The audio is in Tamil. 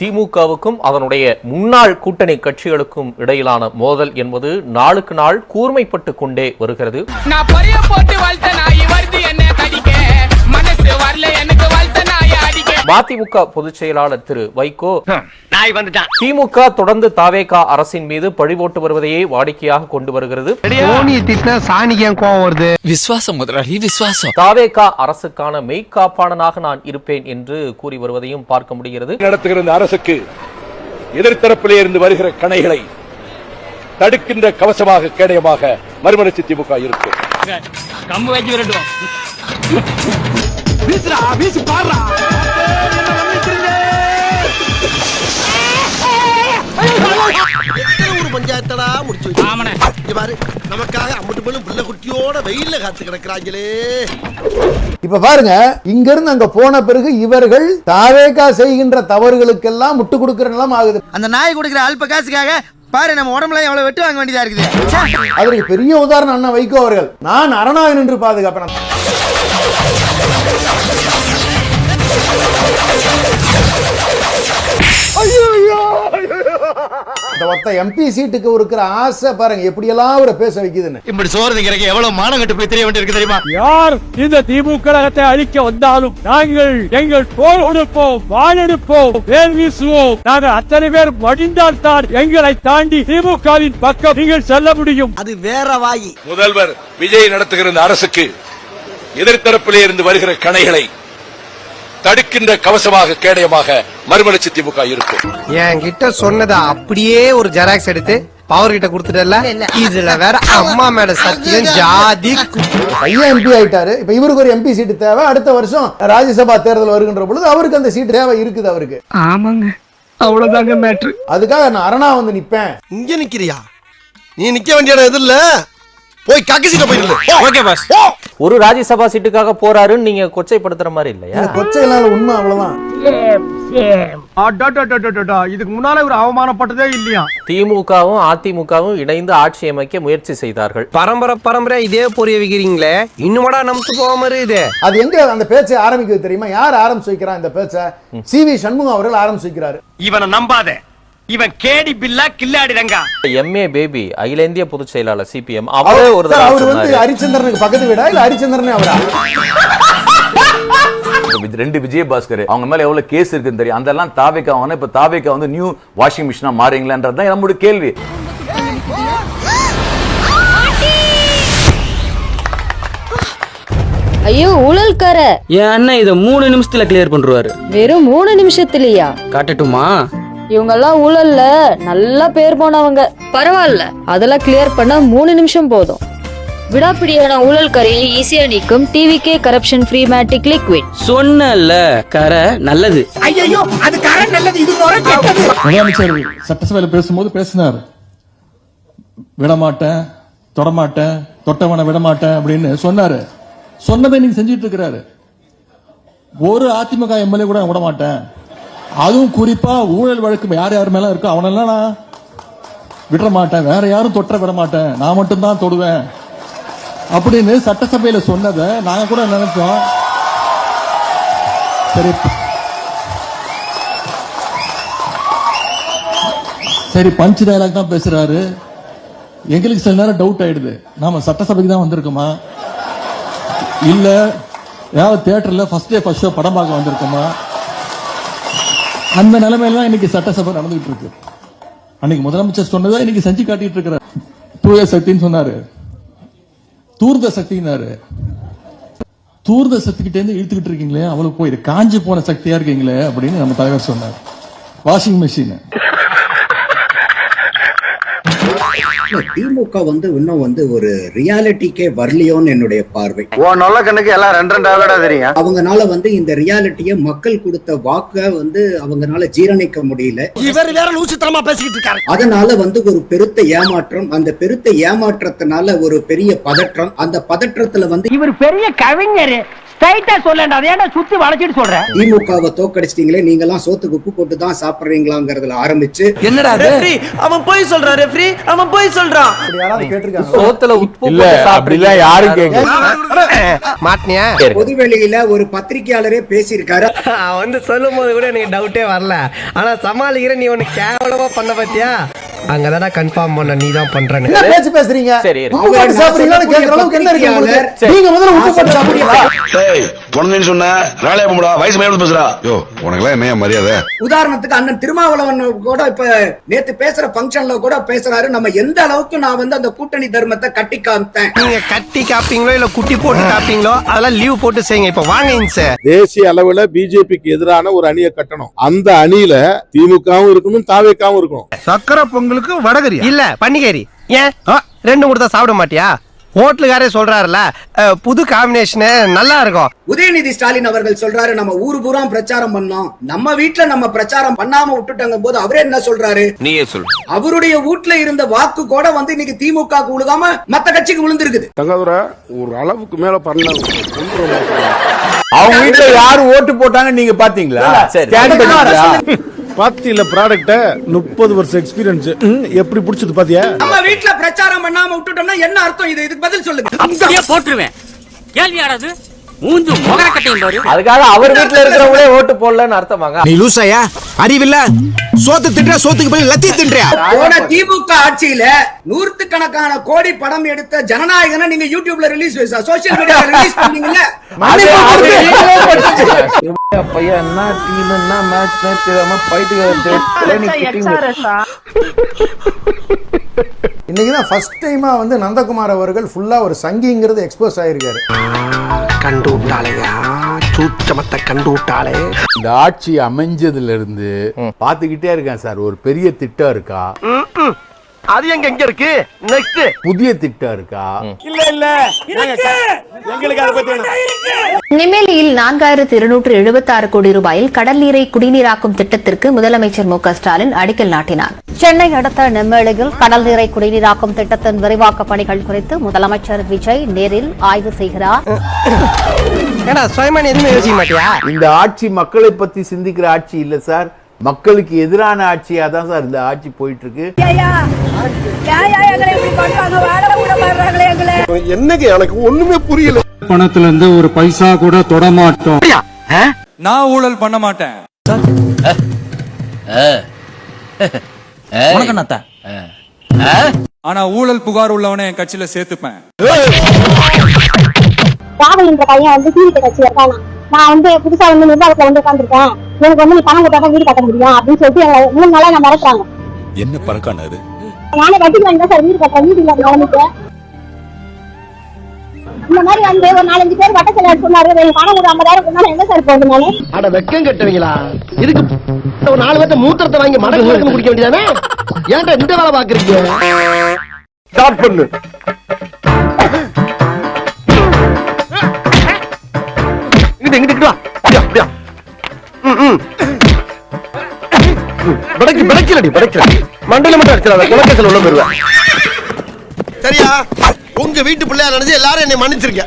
திமுகவுக்கும் அதனுடைய முன்னாள் கூட்டணி கட்சிகளுக்கும் இடையிலான மோதல் என்பது நாளுக்கு நாள் கூர்மைப்பட்டு கொண்டே வருகிறது. மதிமுக பொதுச் செயலாளர் திரு வைகோ திமுக தொடர்ந்து தாவேகா அரசின் மீது பழி போட்டு வருவதையே வாடிக்கையாக கொண்டு வருகிறது. தாவேகா அரசுக்கான மெய்காப்பாளனாக நான் இருப்பேன் என்று கூறி வருவதையும் பார்க்க முடிகிறது. நடத்துகிற அரசுக்கு எதிர்த்தரப்பிலே இருந்து வருகிற கணைகளை தடுக்கின்ற கவசமாக கேடயமாக மறுமலர்ச்சி திமுக இருக்கு. பஞ்சாயத்தடா முடிச்சு நமக்காக அம்பட்டு பெண்ணும் பிள்ளை குட்டியோட வெயில்ல காத்து கிடக்குறாங்களே. இப்ப பாருங்க, இங்க இருந்து அங்க போன பிறகு இவர்கள் தாவேகா செய்கின்ற தவறுகளுக்கெல்லாம் முட்டு கொடுக்கிற நிலம் ஆகுது. அந்த நாய் கொடுக்கிற அல்ப காசுக்காக பாரு நம்ம உடம்புல எவ்வளவு வெட்டு வாங்க வேண்டியதா இருக்குது. அதற்கு பெரிய உதாரணம் அண்ணா வைகோ அவர்கள். நான் அரணாக நின்று பாதுகாப்பேன். எம்பி சீட்டுக்கு இருக்கிற ஆசை பாருங்க எப்படி எல்லாம் ஒரு பேச வைக்குதுன்னு. இப்படி சோறுங்கிறக்கு எவ்வளவு மானம் கட்டு போய் தெரிய வேண்டியிருக்கு தெரியுமா? யார் இந்த திமுக கழகத்தை அழிக்க வந்தாலும் நாங்கள் எங்கள் போர் கொடுப்போம், வாழெடுப்போம், வேல் வீசுவோம். நாங்கள் அத்தனை பேர் மடிந்தால் தான் எங்களை தாண்டி திமுகவின் பக்கம் நீங்கள் செல்ல முடியும். அது வேற வாயி. முதல்வர் விஜய் நடத்துகிற அரசுக்கு எதிர்த்தரப்பிலே இருந்து வருகிற கணைகளை தடுக்கின்ற கவசமாக கேடயமாக மறுமலர்ச்சி திமுக இருக்கும். என்கிட்ட சொன்னதை அப்படியே ஒரு ஜெராக்ஸ் எடுத்து பவர் கிட்ட கொடுத்துட்டல. இதுல வேற அம்மா மேல சத்தியம் ஜாதி. பையன் எம்பி ஆயிட்டாரு. இப்ப இவருக்கு ஒரு எம்பி சீட்டு தேவை. அடுத்த வருஷம் ராஜ்யசபா தேர்தல் வருகின்ற பொழுது அவருக்கு அந்த சீட்டு தேவை இருக்குது அவருக்கு. ஆமாங்க, அவ்வளவுதாங்க மேட்ரு. அதுக்காக நான் அரணா வந்து நிப்பேன். இங்க நிக்கிறியா? நீ நிக்க வேண்டிய இடம் எது இல்ல, போய் கக்கசிட்ட போயிரு. Okay boss. ஒரு ராஜ்யசபா சீட்டுக்காக போறாருன்னு நீங்க கொச்சைப்படுத்துற மாதிரி இல்லையா? கொச்சையினால உண்மை அவ்வளவுதான். இதுக்கு முன்னால ஒரு அவமானப்பட்டதே இல்லையா? திமுகவும் அதிமுகவும் இணைந்து ஆட்சி அமைக்க முயற்சி செய்தார்கள். பரம்பரை இதே பொரிய வைக்கிறீங்களே, இன்னுமடா நமக்கு போகாம இருக்குது. அது எங்க அந்த பேச்சை ஆரம்பிக்கிறது தெரியுமா? யார் ஆரம்பிச்சு வைக்கிறா இந்த பேச்சை? சி.வி. சண்முகம் அவர்கள் ஆரம்பிச்சு வைக்கிறாரு. இவனை நம்பாத, இவன் கேடி பில்லா கில்லாடி ரங்கா. எம்ஏ பேபி அகில இந்திய பொதுச் செயலாளர் சிபிஎம் அவரே ஒரு அவர் வந்து ஹரிச்சந்திரனுக்கு பக்கத்து வீடா இல்ல ஹரிச்சந்திரனே அவரா? ரெண்டு விஜயபாஸ்கர் அவங்க மேல எவ்வளவு கேஸ் இருக்குன்னு தெரியும். அதெல்லாம் தாவேகா இப்ப தாவேகா வந்து நியூ வாஷிங் மிஷினா மாறீங்களான்றதுதான் நம்மளுடைய கேள்வி. ஐயோ ஊழல்கார, என் அண்ணன் இதை 3 நிமிஷத்துல கிளியர் பண்றாரு. வெறும் 3 நிமிஷத்துலயா? காட்டட்டுமா? இவங்கெல்லாம் ஊழல்ல நல்லா பேர் போனவங்க. பரவாயில்ல, அதெல்லாம் கிளியர் பண்ண 3 நிமிஷம் போதும். விடாப்பிடியான ஊழல்காரையை ஈஸியா நீக்கும் டிவிகே கரப்ஷன் ஃப்ரீ மேட்டிக் லிக்விட். சொன்னல கரை நல்லது. ஐயோ, அது கரை நல்லது, இது முறை கெட்டது. முதலமைச்சர் சட்டசபையில பேசும்போது பேசினார், விடமாட்டேன், தொடமாட்டேன், தொட்டவனை விடமாட்டேன் அப்படின்னு சொன்னாரு. சொன்னதை நீங்க செஞ்சிட்டு இருக்கிறாரு. ஒரு அதிமுக எம்எல்ஏ கூட விடமாட்டேன், அதுவும் குறிப்பா ஊழல் வழக்கு யார் யார் மேல இருக்கோ அவனெல்லாம் நான் விட மாட்டேன், வேற யாரும் தொட்ட விட மாட்டேன், நான் மட்டும் தான் தொடுவேன் அப்படின்னு சட்டசபையில சொன்னதை நாங்க கூட நினைச்சோம். சரி பஞ்ச் டயலாக் தான் பேசுறாரு. எங்களுக்கு சில நேரம் டவுட் ஆயிடுது, நாம சட்டசபைக்கு தான் வந்திருக்கோமா இல்ல ஏதாவது தியேட்டர்ல ஃபர்ஸ்ட் டே ஃபர்ஸ்ட் ஷோ படம் பார்க்க வந்திருக்கோமா? அந்த நிலைமையெல்லாம் இன்னைக்கு சட்டசபை நடந்துகிட்டு இருக்கு. அன்னைக்கு முதலமைச்சர் சொன்னதை இன்னைக்கு செஞ்சு காட்டிட்டு இருக்கிறார். தூய சக்தின்னு சொன்னாரு, தூர்த சக்தினாரு. தூர்த சக்திகிட்டே இருந்து இழுத்துக்கிட்டு இருக்கீங்களே, அவளுக்கு போய் காஞ்சி போன சக்தியா இருக்கீங்களே அப்படின்னு நம்ம தலைவர் சொன்னார். Washing machine. திமுக வந்து இன்னும் வந்து ஒரு ரியாலிட்டிக்கே வரலையோன்னு என்னுடைய பார்வை. நல்ல கண்ணுக்கு எல்லாம் 2 தெரியும். அவங்கனால வந்து இந்த ரியாலிட்டியை மக்கள் கொடுத்த வாக்க வந்து அவங்கனால ஜீரணிக்க முடியல. இவர் வேற லூசுத்தனமா பேசிட்டு இருக்காரு. அதனால வந்து ஒரு பெருத்த ஏமாற்றம், அந்த பெருத்த ஏமாற்றத்தினால ஒரு பெரிய பதற்றம், அந்த பதற்றத்துல வந்து இவர் பெரிய கவிஞர், ஸ்ட்ரைட்டா சொல்லண்டா அதை ஏன்டா சுத்தி வளைச்சிட்டு சொல்ற திமுகவை தோக்கடிச்சிட்டீங்களே நீங்க எல்லாம் சோத்துக்கு உப்பு போட்டு தான் சாப்பிடுறீங்களாங்கிறதுல ஆரம்பிச்சு என்னடா அவன் போய் சொல்றான் ரெஃப்ரி அவன் போய் சொல்றான் அப்படி யாராவது கேட்டிருக்காங்க? சோத்துல உப்பு இல்ல அப்படிலாம் யாரும் கேட்க மாட்டினியா பொதுவெளியில ஒரு பத்திரிகையாளரே பேசியிருக்காரு. வந்து சொல்லும் போது கூட எனக்கு டவுட்டே வரல ஆனா சமாளிக்கிற நீ ஒண்ணு கேவலமா பண்ண பாத்தியா அங்கதானே கன்ஃபார்ம் பண்ண நீ தான் பண்றேன்னு என்ன பேச்சு பேசுறீங்க? சரி, உப்பு போட்டு சாப்பிடுறீங்களான்னு கேட்கிற அளவுக்கு என்ன இருக்கு உங்களுக்கு? நீங்க முதல்ல உப்பு போட்டு சாப்பிடுறீங்களா? உடனே சொன்ன வேலையை போடா வயசு மேல பேசுறா யோ உனக்கெல்லாம் என்ன மரியாதை? உதாரணத்துக்கு அண்ணன் திருமாவளவன் கூட இப்ப நேத்து பேசுற பங்கன்ல கூட பேசுறாரு, நம்ம எந்த அளவுக்கு நான் வந்து அந்த கூட்டணி தர்மத்தை கட்டி காமித்தேன். நீங்க கட்டி காப்பீங்களோ இல்ல குட்டி போட்டு காப்பீங்களோ அதெல்லாம் லீவ் போட்டு செய்யுங்க. இப்ப வாங்க சார் தேசிய அளவுல பிஜேபிக்கு எதிரான ஒரு அணியை கட்டணும். அந்த அணியில திமுகவும் இருக்கணும், தாவேக்காவும் இருக்கணும். சக்கரை பொங்கலுக்கு வடகரி இல்ல பன்னிகேரி ஏன் ரெண்டு கொடுத்தா சாப்பிட மாட்டியா? ஹோட்டலுக்காரே சொல்றாருல புது காம்பினேஷன் நல்லா இருக்கும். உதயநிதி ஸ்டாலின் அவர்கள் சொல்றாரு நம்ம ஊரு பூரா பிரச்சாரம் பண்ணோம், நம்ம வீட்டுல நம்ம பிரச்சாரம் பண்ணாம விட்டுட்டாங்க போது அவரே என்ன சொல்றாரு? நீயே சொல்லு. அவருடைய வீட்டுல இருந்த வாக்கு கூட வந்து இன்னைக்கு திமுக விழுகாம மத்த கட்சிக்கு விழுந்திருக்குது. தங்கதுரை ஒரு அளவுக்கு மேல பண்ண அவங்க வீட்டுல யாரு ஓட்டு போட்டாங்க நீங்க பாத்தீங்களா? சரி. ஸ்கேன் பண்ணீங்களா? பாத்தியில ப்ராடக்ட்ட 30 வருஷம் எக்ஸ்பீரியன்ஸ் எப்படி புடிச்சது பாத்தியா? நம்ம வீட்டுல பிரச்சாரம் பண்ணாம விட்டுட்டோம்னா என்ன அர்த்தம்? இதுக்கு பதில் சொல்லுங்க. அப்படியே போட்டுருவேன் கேள்வி யாராவது மூஞ்சு முகர கட்டையும் பாரு அதுக்காக அவர் வீட்டுல இருக்கிறவங்களே ஓட்டு போடலன்னு அர்த்தமாங்க? நீ லூசாயா? அறிவில்ல சோத்து தின்ற சோத்துக்கு போய் லத்தி தின்றியா? போன திமுக ஆட்சியில நூற்றுக்கணக்கான கோடி படம் எடுத்த ஜனநாயகனை நீங்க யூடியூப்ல ரிலீஸ் சோசியல் மீடியால ரிலீஸ் பண்ணீங்கல்ல, இன்னைக்குதான் ஃபர்ஸ்ட் டைமா வந்து நந்தகுமார் அவர்கள் ஃபுல்லா ஒரு சங்கிங்கிறது எக்ஸ்போஸ் ஆயிருக்காரு. கண்டு விட்டாளையா சூச்சமத்தை கண்டு விட்டாளே. இந்த ஆட்சி அமைஞ்சதுல இருந்து பாத்துக்கிட்டே இருக்கேன் சார். ஒரு பெரிய திட்டம் இருக்கா? அது எங்க இருக்கு நெக்ஸ்ட் புதிய திட்டம் இருக்கா? நெம்மேலியில் 4276 கோடி ரூபாயில் கடல் நீரை குடிநீராக்கும் திட்டத்திற்கு முதலமைச்சர் மு.க.ஸ்டாலின் அடிக்கல் நாட்டினார். சென்னை அடுத்த நெம்மேலியில் கடல் நீரை குடிநீராக்கும் திட்டத்தின் விரிவாக்க பணிகள் குறித்து முதலமைச்சர் விஜய் நேரில் ஆய்வு செய்கிறார். இந்த ஆட்சி மக்களை பத்தி சிந்திக்கிற ஆட்சி இல்ல சார், மக்களுக்கு எதிரான ஆட்சியா தான் சார் இந்த ஆட்சி போயிட்டு இருக்கு. என்னங்க எனக்கு ஒண்ணுமே புரியல. பணத்துல இருந்து ஒரு பைசா கூட தொட மாட்டோம். நான் ஊழல் பண்ண மாட்டேன். ஆனா ஊழல் புகார் உள்ளவனை என் கட்சியில சேர்த்துப்பேன். ராகுல் என்ற பையன் வந்து டிவி கட்சி இருக்கானா, நான் வந்து புதுசா வந்து நிர்வாகத்துல வந்து உட்காந்துருக்கேன், எனக்கு வந்து நீ பணம் கொடுத்தா வீடு கட்ட முடியும் அப்படின்னு சொல்லிட்டு எங்களை 3 நாளா நான் மிரட்டுறாங்க. என்ன பறக்கானது? நானே கட்டிக்கலாம் தான் சார் வீடு கட்டுறேன், வீடு இல்லை நிலைமைக்கு. இந்த மாதிரி வந்து ஒரு 4-5 பேர் வட்ட செலவு சொன்னாரு, பணம் ஒரு 50,000 கொடுத்தா என்ன சார் போகுது? நானு அட வெக்கம் கட்டுவீங்களா? இதுக்கு ஒரு 4 பேர்த்த மூத்திரத்தை வாங்கி மடக்கு குடிக்க வேண்டியதானே? ஏன்டா இந்த வேலை பாக்குறீங்க? ஸ்டார்ட் பண்ணு. இங்கிட்டு வா. அப்படியா மண்டல மட்டும் அடிச்சிடாத, குலக்கத்தில் உள்ள போயிருவேன். சரியா? உங்க வீட்டு பிள்ளையா நினைச்சு எல்லாரும் என்னை மன்னிச்சிருக்க.